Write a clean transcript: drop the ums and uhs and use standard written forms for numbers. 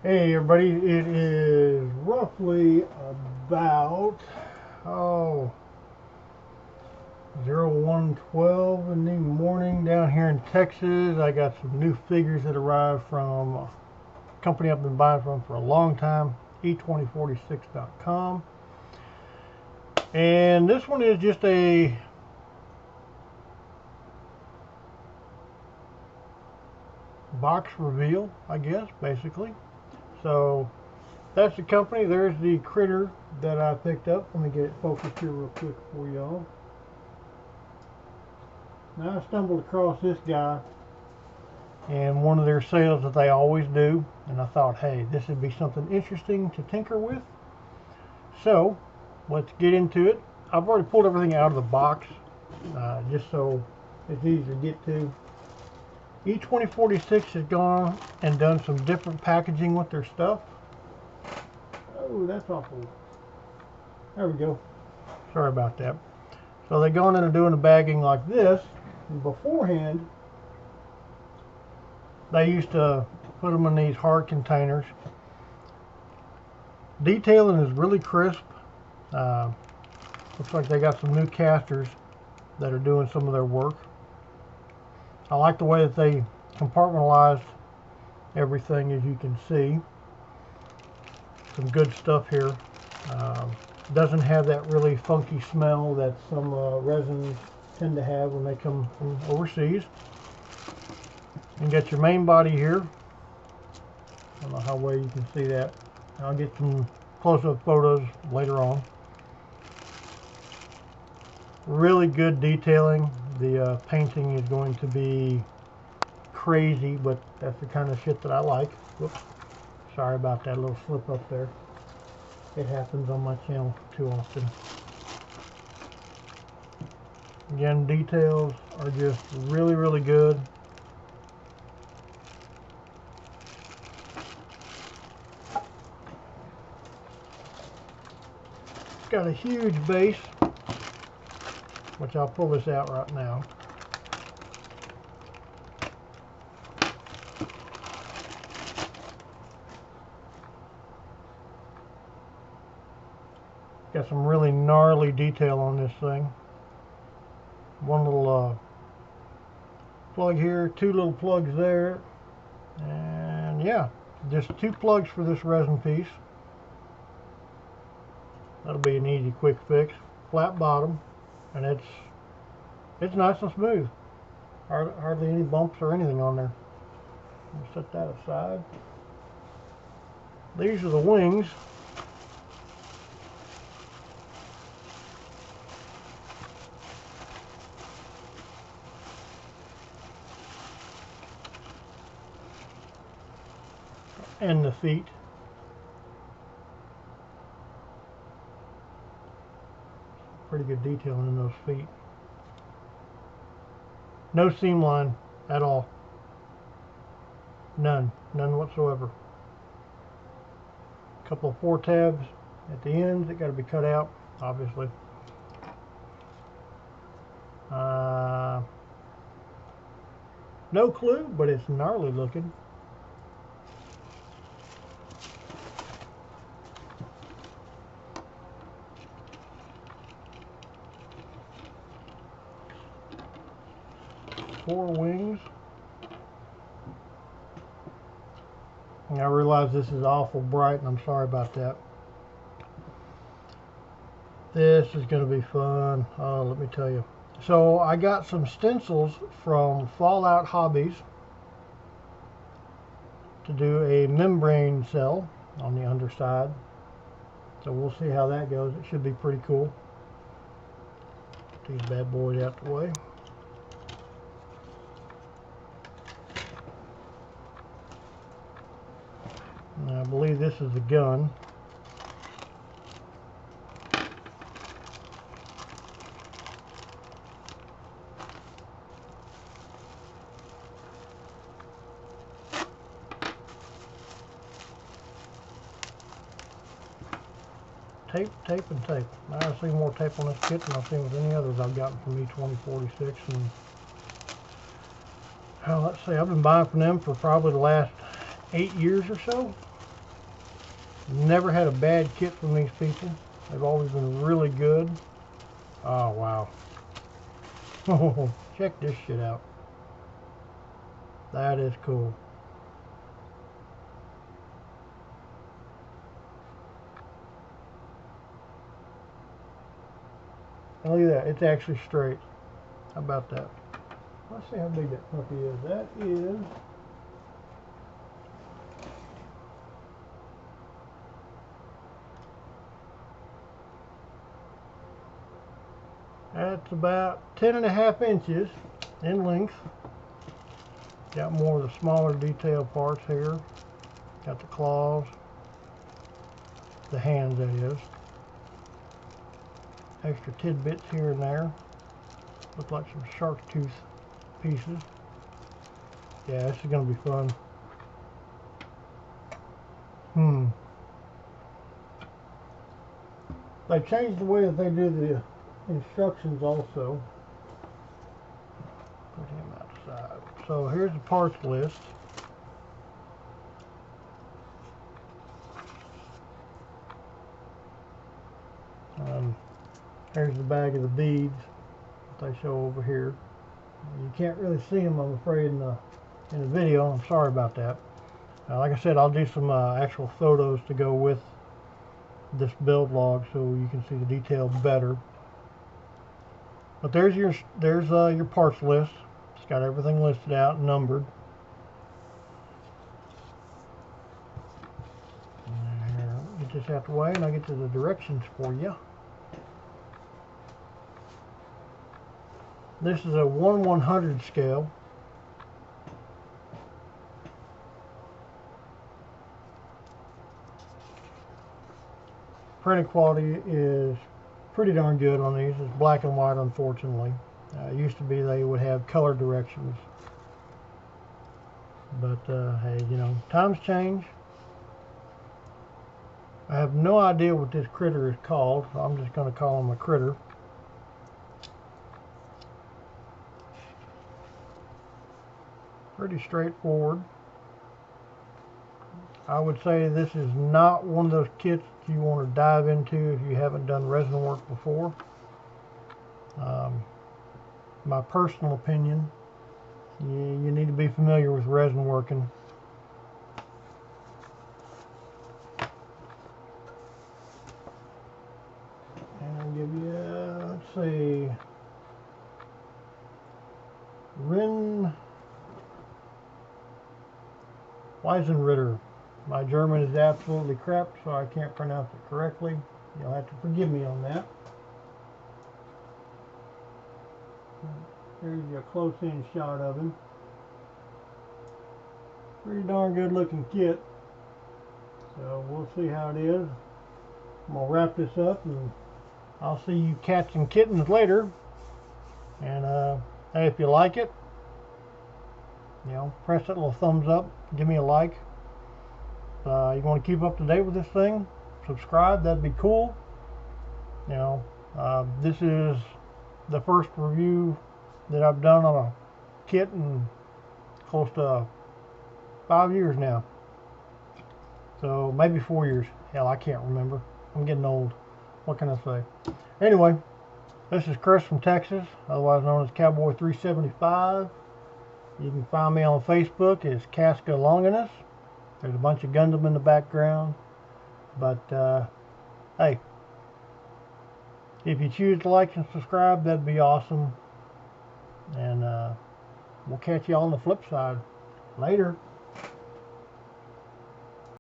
Hey everybody, it is roughly about 01:12 in the morning down here in Texas. I got some new figures that arrived from a company I've been buying from for a long time, e2046.com. And this one is just a box reveal, I guess, basically. So that's the company. There's the critter that I picked up. Let me get it focused here real quick for y'all. Now I stumbled across this guy in one of their sales that they always do, and I thought, hey, this would be something interesting to tinker with. So let's get into it. I've already pulled everything out of the box, just so it's easy to get to. E2046 has gone and done some different packaging with their stuff. Oh, that's awful. There we go. Sorry about that. So they've gone in and doing the bagging like this. And beforehand, they used to put them in these hard containers. Detailing is really crisp. Looks like they got some new casters that are doing some of their work. I like the way that they compartmentalized everything, as you can see. Some good stuff here. Doesn't have that really funky smell that some resins tend to have when they come from overseas. You got your main body here. I don't know how well you can see that. I'll get some close-up photos later on. Really good detailing. The painting is going to be crazy, but that's the kind of shit that I like. Whoops. Sorry about that little slip up there. It happens on my channel too often. Again, details are just really, really good. It's got a huge base, which I'll pull this out right now. Got some really gnarly detail on this thing. One little plug here, two little plugs there, and yeah, just two plugs for this resin piece. That'll be an easy quick fix. Flat bottom, and it's nice and smooth. Hardly any bumps or anything on there. I'll set that aside. These are the wings. And the feet. Pretty good detailing in those feet. No seam line at all. None whatsoever. A couple of 4 tabs at the ends that got to be cut out, obviously. No clue, but it's gnarly looking. Four wings. And I realize this is awful bright, and I'm sorry about that. This is going to be fun. Oh, let me tell you. So I got some stencils from fallouthobbies to do a membrane cell on the underside. So we'll see how that goes. It should be pretty cool. Get these bad boys out the way. And I believe this is the gun. Tape, tape, and tape. I've seen more tape on this kit than I've seen with any others I've gotten from E2046. And let's see, I've been buying from them for probably the last 8 years or so. Never had a bad kit from these people. They've always been really good. Oh, wow. Oh, check this shit out. That is cool. Oh, look at that. It's actually straight. How about that? Let's see how big that puppy is. That is... That's about 10.5 inches in length. Got more of the smaller detail parts here. Got the claws, the hands that is. Extra tidbits here and there. Look like some shark tooth pieces. Yeah, this is going to be fun. They changed the way that they do the instructions also. Put him outside. So here's the parts list. Here's the bag of the beads that they show over here. You can't really see them, I'm afraid, in the video. I'm sorry about that. Like I said, I'll do some actual photos to go with this build log so you can see the detail better. But there's your parts list. It's got everything listed out and numbered. Get this out the way and I'll get to the directions for you. This is a 1/100 scale. Printing quality is pretty darn good on these. It's black and white, unfortunately. It used to be they would have color directions. But hey, you know, times change. I have no idea what this critter is called. So I'm just going to call him a critter. Pretty straightforward. I would say this is not one of those kits you want to dive into if you haven't done resin work before. My personal opinion, you need to be familiar with resin working. And I'll give you, let's see, Rein Weiss Ritter. My German is absolutely crap, so I can't pronounce it correctly. You'll have to forgive me on that. Here's your close-in shot of him. Pretty darn good looking kit. So we'll see how it is. I'm going to wrap this up and I'll see you cats and kittens later. And hey, if you like it, you know, press that little thumbs up, give me a like. You want to keep up to date with this thing, subscribe, that'd be cool. You know, this is the first review that I've done on a kit in close to 5 years now. So maybe 4 years. Hell, I can't remember. I'm getting old. What can I say? Anyway, this is Chris from Texas, otherwise known as Cowboy 375. You can find me on Facebook as Casca Longinus. There's a bunch of Gundam in the background. But, hey, if you choose to like and subscribe, that'd be awesome. And we'll catch you all on the flip side. Later.